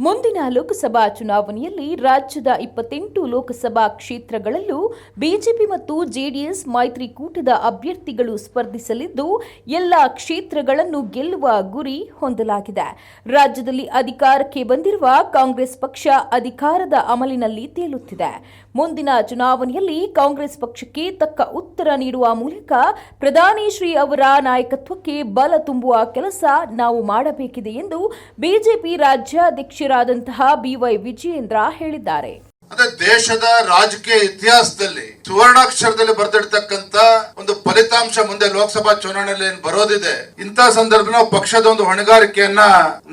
ಮುಂದಿನ ಲೋಕಸಭಾ ಚುನಾವಣೆಯಲ್ಲಿ ರಾಜ್ಯದ 28 ಲೋಕಸಭಾ ಕ್ಷೇತ್ರಗಳಲ್ಲೂ ಬಿಜೆಪಿ ಮತ್ತು ಜೆಡಿಎಸ್ ಮೈತ್ರಿಕೂಟದ ಅಭ್ಯರ್ಥಿಗಳು ಸ್ಪರ್ಧಿಸಲಿದ್ದು ಎಲ್ಲ ಕ್ಷೇತ್ರಗಳನ್ನು ಗೆಲ್ಲುವ ಗುರಿ ಹೊಂದಲಾಗಿದೆ. ರಾಜ್ಯದಲ್ಲಿ ಅಧಿಕಾರಕ್ಕೆ ಬಂದಿರುವ ಕಾಂಗ್ರೆಸ್ ಪಕ್ಷ ಅಧಿಕಾರದ ಅಮಲಿನಲ್ಲಿ ತೇಲುತ್ತಿದೆ. ಮುಂದಿನ ಚುನಾವಣೆಯಲ್ಲಿ ಕಾಂಗ್ರೆಸ್ ಪಕ್ಷಕ್ಕೆ ತಕ್ಕ ಉತ್ತರ ನೀಡುವ ಮೂಲಕ ಪ್ರಧಾನಿ ಶ್ರೀ ಅವರ ನಾಯಕತ್ವಕ್ಕೆ ಬಲ ತುಂಬುವ ಕೆಲಸ ನಾವು ಮಾಡಬೇಕಿದೆ ಎಂದು ಬಿಜೆಪಿ ರಾಜ್ಯಾಧ್ಯಕ್ಷರಾದಂತಹ ಬಿವೈ ವಿಜಯೇಂದ್ರ ಹೇಳಿದ್ದಾರೆ. ದೇಶದ ರಾಜಕೀಯ ಇತಿಹಾಸದಲ್ಲಿ ಸುವರ್ಣಾಕ್ಷರದಲ್ಲಿ ಬರೆದಿರ್ತಕ್ಕಂತ ಒಂದು ಫಲಿತಾಂಶ ಮುಂದೆ ಲೋಕಸಭಾ ಚುನಾವಣೆಯಲ್ಲಿ ಬರೋದಿದೆ. ಇಂತಹ ಸಂದರ್ಭ ನಾವು ಪಕ್ಷದ ಒಂದು ಹೊಣೆಗಾರಿಕೆಯನ್ನ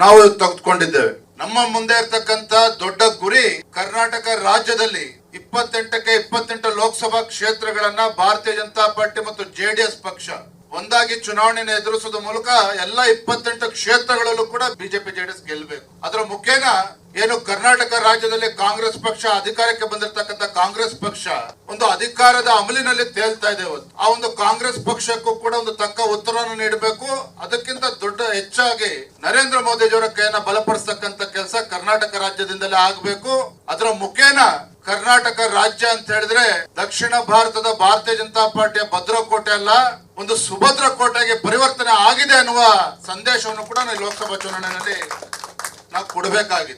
ನಾವು ತೆಗೆದುಕೊಂಡಿದ್ದೇವೆ. ನಮ್ಮ ಮುಂದೆ ಇರ್ತಕ್ಕಂತ ದೊಡ್ಡ ಗುರಿ ಕರ್ನಾಟಕ ರಾಜ್ಯದಲ್ಲಿ 28 ಲೋಕಸಭಾ ಕ್ಷೇತ್ರಗಳನ್ನ ಭಾರತೀಯ ಜನತಾ ಪಾರ್ಟಿ ಮತ್ತು ಜೆಡಿಎಸ್ ಪಕ್ಷ ಒಂದಾಗಿ ಚುನಾವಣೆಯನ್ನು ಎದುರಿಸುವ ಮೂಲಕ ಎಲ್ಲ 28 ಕ್ಷೇತ್ರಗಳಲ್ಲೂ ಕೂಡ ಬಿಜೆಪಿ ಜೆಡಿಎಸ್ ಗೆಲ್ಲಬೇಕು. ಅದರ ಮುಖೇನ ಏನು ಕರ್ನಾಟಕ ರಾಜ್ಯದಲ್ಲಿ ಕಾಂಗ್ರೆಸ್ ಪಕ್ಷ ಅಧಿಕಾರಕ್ಕೆ ಬಂದಿರತಕ್ಕಂತ ಕಾಂಗ್ರೆಸ್ ಪಕ್ಷ ಒಂದು ಅಧಿಕಾರದ ಅಮಲಿನಲ್ಲಿ ತೇಲ್ತಾ ಇದೆ. ಆ ಒಂದು ಕಾಂಗ್ರೆಸ್ ಪಕ್ಷಕ್ಕೂ ಕೂಡ ಒಂದು ತಕ್ಕ ಉತ್ತರವನ್ನು ನೀಡಬೇಕು. ಅದಕ್ಕಿಂತ ದೊಡ್ಡ ಹೆಚ್ಚಾಗಿ ನರೇಂದ್ರ ಮೋದಿಜಿಯವರ ಕೈಯನ್ನ ಬಲಪಡಿಸತಕ್ಕಂತ ಕೆಲಸ ಕರ್ನಾಟಕ ರಾಜ್ಯದಿಂದಲೇ ಆಗಬೇಕು. ಅದರ ಮುಖೇನ ಕರ್ನಾಟಕ ರಾಜ್ಯ ಅಂತ ಹೇಳಿದ್ರೆ ದಕ್ಷಿಣ ಭಾರತದ ಭಾರತೀಯ ಜನತಾ ಪಾರ್ಟಿಯ ಭದ್ರಕೋಟೆ ಅಲ್ಲ, ಒಂದು ಸುಭದ್ರ ಕೋಟೆಗೆ ಪರಿವರ್ತನೆ ಆಗಿದೆ ಅನ್ನುವ ಸಂದೇಶವನ್ನು ಕೂಡ ಲೋಕಸಭಾ ಚುನಾವಣೆಯಲ್ಲಿ ನಾವು ಕೊಡಬೇಕಾಗಿದೆ.